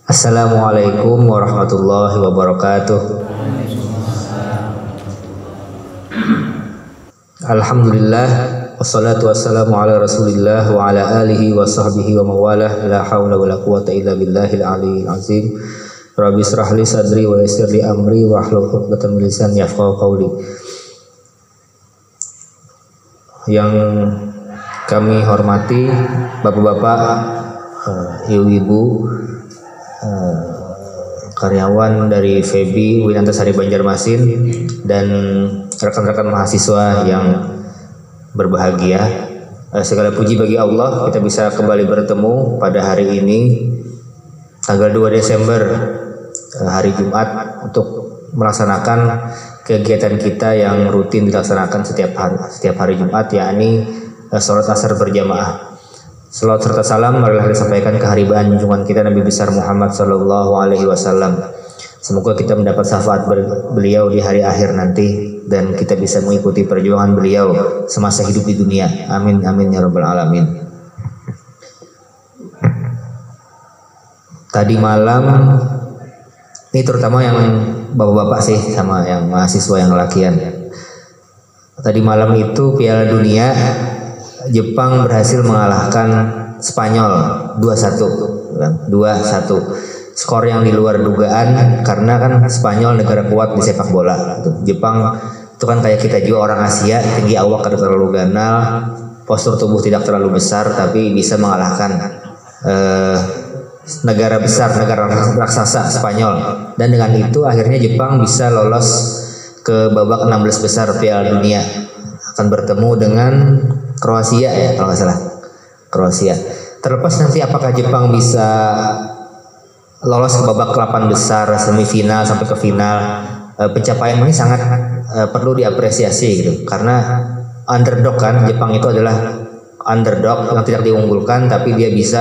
Assalamualaikum warahmatullahi wabarakatuh. Alhamdulillah, wassalatu wassalamu ala rasulillah wa ala alihi wa sahbihi wa mawalah. La hawla wa la quwata illa billahil aliyyil azim. Rabbi israh li sadri wa yassir li amri wa hlul 'uqdatam min lisani yafqahu qawli. Yang kami hormati bapak-bapak, ibu-ibu, karyawan dari FEBI Winantasari Banjarmasin, dan rekan-rekan mahasiswa yang berbahagia. Segala puji bagi Allah, kita bisa kembali bertemu pada hari ini tanggal 2 Desember, hari Jumat, untuk melaksanakan kegiatan kita yang rutin dilaksanakan setiap hari Jumat, yakni sholat asar berjamaah. Salawat serta salam marilah disampaikan ke haribaan junjungan kita Nabi besar Muhammad sallallahu alaihi wasallam. Semoga kita mendapat syafaat beliau di hari akhir nanti, dan kita bisa mengikuti perjuangan beliau semasa hidup di dunia. Amin amin ya rabbal alamin. Tadi malam, ini terutama yang bapak-bapak sih sama yang mahasiswa yang lakian. Tadi malam itu Piala Dunia, Jepang berhasil mengalahkan Spanyol 2-1. Skor yang di luar dugaan, karena kan Spanyol negara kuat di sepak bola. Jepang itu kan kayak kita juga, orang Asia, tinggi awak tidak terlalu ganal, postur tubuh tidak terlalu besar, tapi bisa mengalahkan negara besar, negara raksasa Spanyol. Dan dengan itu akhirnya Jepang bisa lolos ke babak 16 besar Piala Dunia, akan bertemu dengan Kroasia ya kalau nggak salah. Kroasia. Terlepas nanti apakah Jepang bisa lolos ke babak 8 besar, semifinal sampai ke final, pencapaian ini sangat perlu diapresiasi gitu. Karena underdog kan, Jepang itu adalah underdog yang tidak diunggulkan, tapi dia bisa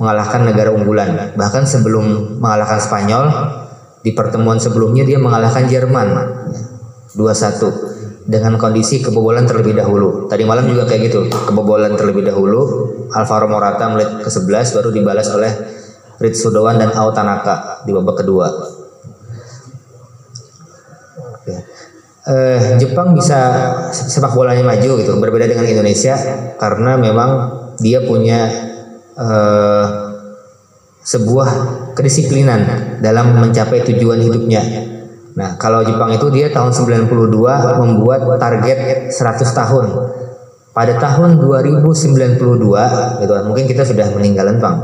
mengalahkan negara unggulan. Bahkan sebelum mengalahkan Spanyol, di pertemuan sebelumnya dia mengalahkan Jerman 2-1 dengan kondisi kebobolan terlebih dahulu. Tadi malam juga kayak gitu, kebobolan terlebih dahulu. Alvaro Morata menit ke-11 baru dibalas oleh Ritsu Doan dan Ao Tanaka di babak kedua. Jepang bisa sepak bolanya maju gitu, berbeda dengan Indonesia, karena memang dia punya sebuah kedisiplinan dalam mencapai tujuan hidupnya. Nah, kalau Jepang itu dia tahun 92 membuat target 100 tahun. Pada tahun 2092 gitu kan, mungkin kita sudah meninggalan Bang.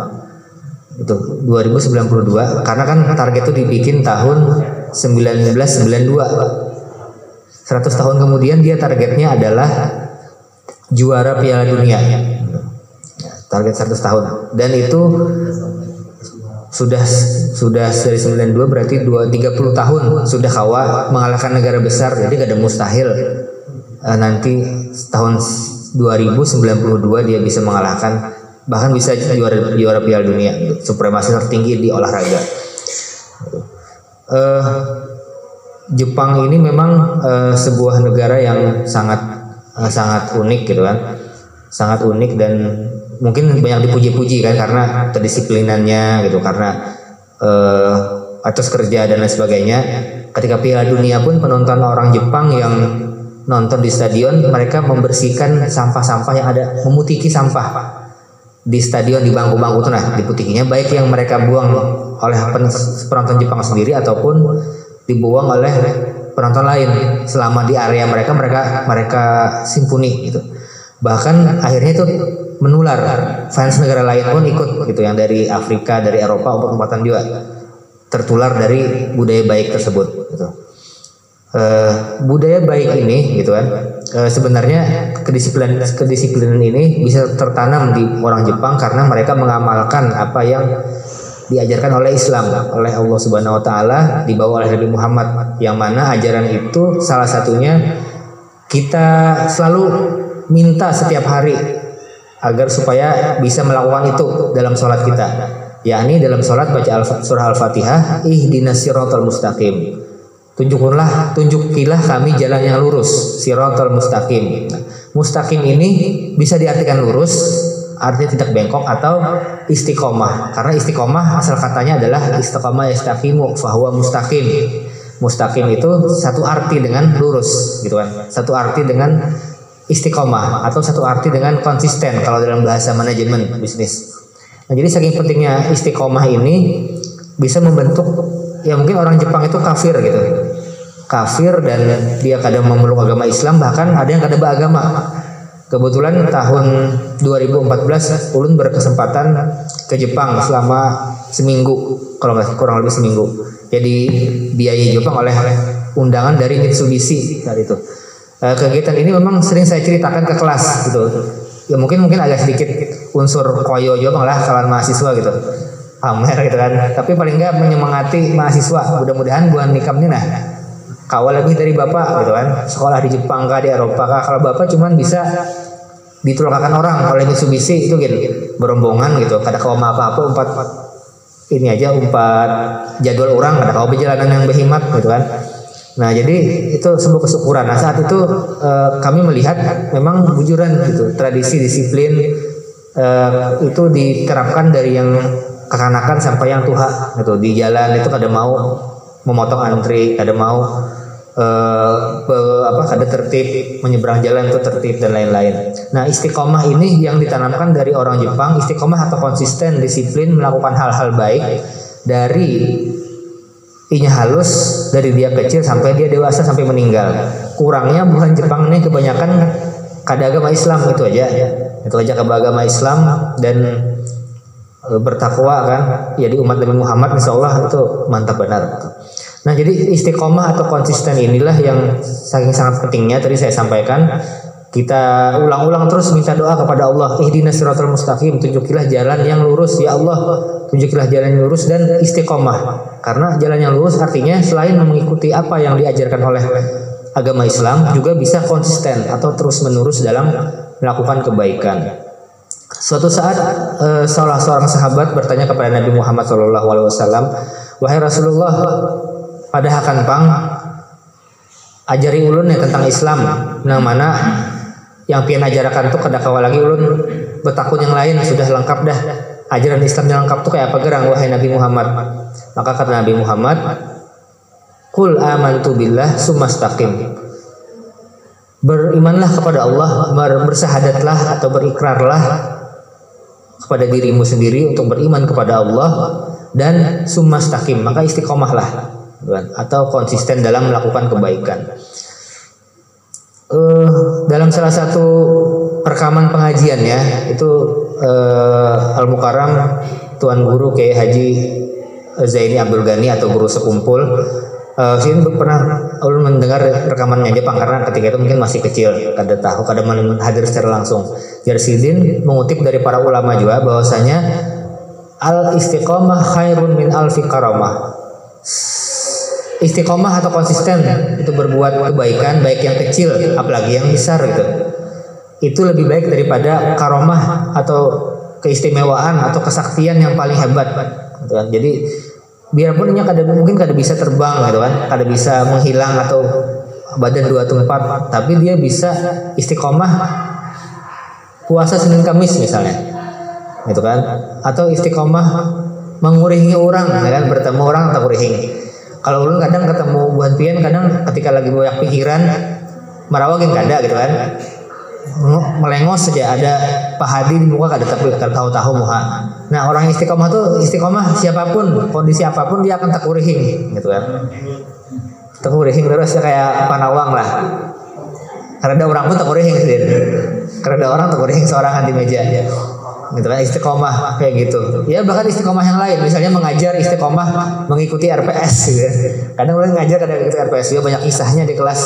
Itu 2092, karena kan target itu dibikin tahun 1992. 100 tahun kemudian dia targetnya adalah juara Piala Dunia. Target 100 tahun. Dan itu sudah dari 92, berarti 30 tahun sudah kawa mengalahkan negara besar. Jadi gak ada mustahil nanti tahun 2092 dia bisa mengalahkan, bahkan bisa juara Piala Dunia, supremasi tertinggi di olahraga. Jepang ini memang sebuah negara yang sangat unik gitu kan, sangat unik, dan mungkin banyak dipuji-puji kan karena kedisiplinannya gitu, karena atas kerja dan lain sebagainya. Ketika Piala Dunia pun penonton orang Jepang yang nonton di stadion, mereka membersihkan sampah-sampah yang ada, memutiki sampah di stadion, di bangku-bangku itu. Nah, diputikinya baik yang mereka buang oleh penonton Jepang sendiri ataupun dibuang oleh penonton lain selama di area mereka simpuni gitu. Bahkan akhirnya itu menular, fans negara lain pun ikut gitu, yang dari Afrika, dari Eropa, umpatan juga tertular dari budaya baik tersebut gitu. Budaya baik ini gitu kan, sebenarnya kedisiplinan ini bisa tertanam di orang Jepang karena mereka mengamalkan apa yang diajarkan oleh Islam, oleh Allah Subhanahu wa taala, dibawa oleh Nabi Muhammad, yang mana ajaran itu salah satunya kita selalu minta setiap hari agar supaya bisa melakukan itu dalam sholat kita, yakni dalam sholat baca surah Al-Fatihah, ihdinas siratal mustaqim, tunjukilah kami jalan yang lurus, siratal mustaqim. Mustaqim ini bisa diartikan lurus artinya tidak bengkok, atau istiqomah. Karena istiqomah asal katanya adalah istiqomah yastaqimu fahuwa mustaqim. Mustaqim itu satu arti dengan lurus gitu kan. Satu arti dengan istiqomah atau satu arti dengan konsisten kalau dalam bahasa manajemen bisnis. Nah, jadi saking pentingnya istiqomah ini bisa membentuk, ya mungkin orang Jepang itu kafir gitu. Kafir dan dia kadang memeluk agama Islam, bahkan ada yang kadang beragama. Kebetulan tahun 2014 Ulun berkesempatan ke Jepang selama seminggu, kalau nggak kurang lebih seminggu. Jadi biayai Jepang oleh undangan dari Mitsubishi saat itu. Kegiatan ini memang sering saya ceritakan ke kelas gitu. Ya mungkin agak sedikit unsur koyo Jepang lah kalangan mahasiswa gitu. Pamer gitu kan. Tapi paling nggak menyemangati mahasiswa. Mudah-mudahan bukan nikam ini nah. Kawal lebih dari bapak gitu kan, sekolah di Jepang kah, di Eropa kah. Kalau bapak cuman bisa ditulakakan orang oleh Mitsubishi itu gitu, berombongan gitu. Kada kau apa-apa umpat ini aja, umpat jadwal orang, kada kau perjalanan yang berhemat gitu kan. Nah jadi itu sebuah kesyukuran. Nah saat itu kami melihat memang bujuran gitu, tradisi disiplin itu diterapkan dari yang kekanakan sampai yang tua gitu. Di jalan itu kada mau memotong antri, kada mau kada tertib, menyeberang jalan itu tertib dan lain-lain. Nah istiqomah ini yang ditanamkan dari orang Jepang. Istiqomah atau konsisten, disiplin melakukan hal-hal baik dari inya halus, dari dia kecil sampai dia dewasa sampai meninggal. Kurangnya bukan Jepang ini kebanyakan kada agama Islam, itu aja ke agama Islam dan bertakwa kan ya di umat Nabi Muhammad, insya Allah itu mantap benar. Nah jadi istiqomah atau konsisten inilah yang saking sangat pentingnya tadi saya sampaikan. Kita ulang-ulang terus minta doa kepada Allah, ihdinas siratal mustaqim, tunjukilah jalan yang lurus ya Allah, tunjukilah jalan yang lurus dan istiqomah. Karena jalan yang lurus artinya selain mengikuti apa yang diajarkan oleh agama Islam, juga bisa konsisten atau terus menerus dalam melakukan kebaikan. Suatu saat salah seorang sahabat bertanya kepada Nabi Muhammad SAW, wahai Rasulullah, pada hakan pang ajari ulun ya tentang Islam, nah mana yang pian ajarakan tuh kada kawa lagi ulun betakun yang lain sudah lengkap dah, ajaran Islam yang lengkap tuh kayak apa gerang wahai Nabi Muhammad. Maka kata Nabi Muhammad, qul amantu billah sumastaqim, berimanlah kepada Allah, bersahadatlah atau berikrarlah kepada dirimu sendiri untuk beriman kepada Allah dan sumastaqim, maka istiqomahlah atau konsisten dalam melakukan kebaikan. Dalam salah satu rekaman pengajian ya itu Al-Mukarram Tuan Guru Kiai Haji Zaini Abdul Ghani atau guru sekumpul. Sini pernah ulun mendengar rekamannya Jepang karena ketika itu mungkin masih kecil, kada tahu, kada hadir secara langsung. Jarsidin mengutip dari para ulama juga bahwasanya al istiqomah khairun min alfi karamah. Istiqomah atau konsisten itu berbuat kebaikan, baik yang kecil apalagi yang besar gitu, itu lebih baik daripada karomah atau keistimewaan atau kesaktian yang paling hebat gitu kan. Jadi biarpun ini mungkin kada bisa terbang gitu kan, kada bisa menghilang atau badan 2 tempat, tapi dia bisa istiqomah puasa Senin Kamis misalnya gitu kan, atau istiqomah menguringi orang ya kan, bertemu orang atau kuring. Kalau ulun kadang ketemu buan pian, kadang ketika lagi banyak pikiran marawagin kada gitu kan, melengos saja ada Pak Hadi di muka kada tahu muka. Nah orang istiqomah tuh istiqomah siapapun kondisi apapun dia akan takurihing gitu kan, takurihing terus kayak panawang lah. Karena ada orang pun takurihing sendiri, karena ada orang takurihing seorang di meja gitu kan, istiqomah kayak gitu. Ya bahkan istiqomah yang lain, misalnya mengajar istiqomah mengikuti RPS gitu. Kadang orang ngajar kadang mengikuti RPS juga banyak kisahnya di kelas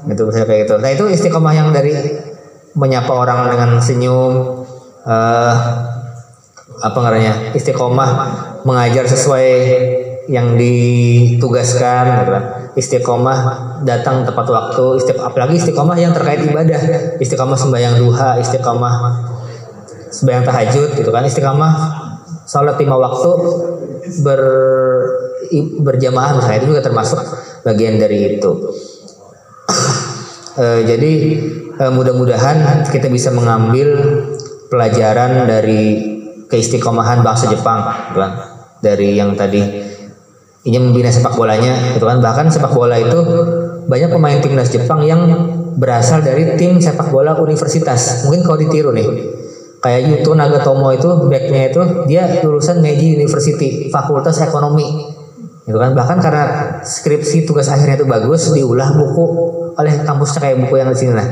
gitu misalnya kayak gitu. Nah itu istiqomah yang dari menyapa orang dengan senyum, apa namanya, istiqomah mengajar sesuai yang ditugaskan gitu kan. Istiqomah datang tepat waktu, apalagi istiqomah yang terkait ibadah, istiqomah sembahyang duha, istiqomah sembahyang tahajud gitu kan, istiqomah salat 5 waktu berjamaah misalnya, itu juga termasuk bagian dari itu. Jadi mudah-mudahan kita bisa mengambil pelajaran dari keistiqomahan bangsa Jepang, gitu kan. Dari yang tadi ingin membina sepak bolanya, gitu kan. Bahkan sepak bola itu banyak pemain timnas Jepang yang berasal dari tim sepak bola universitas. Mungkin kalau ditiru nih, kayak Yuto Nagatomo itu backnya itu dia lulusan Meiji University, Fakultas Ekonomi, gitu kan. Bahkan karena skripsi tugas akhirnya itu bagus, diulah buku oleh kampusnya kayak buku yang di sini lah,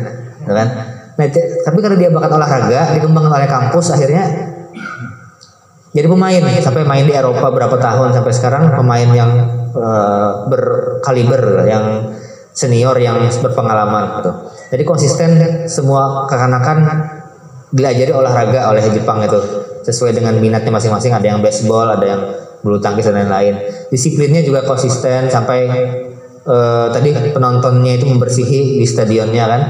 gitu kan. Nah, tapi karena dia bakat olahraga dikembangkan oleh kampus, akhirnya jadi pemain sampai main di Eropa berapa tahun, sampai sekarang pemain yang berkaliber, yang senior, yang berpengalaman gitu. Jadi konsisten, semua kekanakan diajari olahraga oleh Jepang itu sesuai dengan minatnya masing-masing. Ada yang baseball, ada yang bulu tangkis dan lain-lain. Disiplinnya juga konsisten sampai tadi penontonnya itu membersihi di stadionnya kan.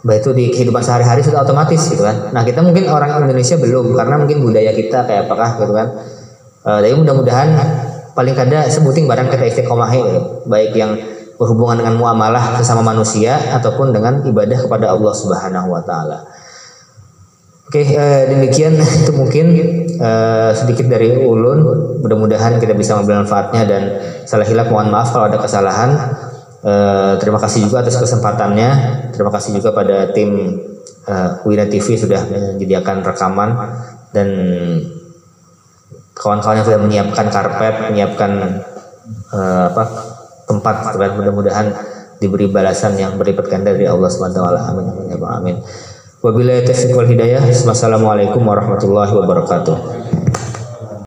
Bah itu di kehidupan sehari-hari sudah otomatis gitu kan. Nah kita mungkin orang Indonesia belum, karena mungkin budaya kita kayak apakah gitu kan. Tapi mudah-mudahan paling kada sebuting barang kita istiqomahi gitu. Baik yang berhubungan dengan muamalah sesama manusia ataupun dengan ibadah kepada Allah Subhanahu wa taala. Oke, demikian itu mungkin sedikit dari ulun. Mudah-mudahan kita bisa mengambil manfaatnya, dan salah hilaf mohon maaf kalau ada kesalahan. Terima kasih juga atas kesempatannya. Terima kasih juga pada tim Wina TV sudah menyediakan rekaman, dan kawan-kawan yang sudah menyiapkan karpet, menyiapkan tempat. Mudah-mudahan diberi balasan yang berlipat ganda dari Allah Subhanahu wa taala. Amin amin ya rabbal alamin. Wabillahi taufiq wal hidayah. Wassalamualaikum warahmatullahi wabarakatuh.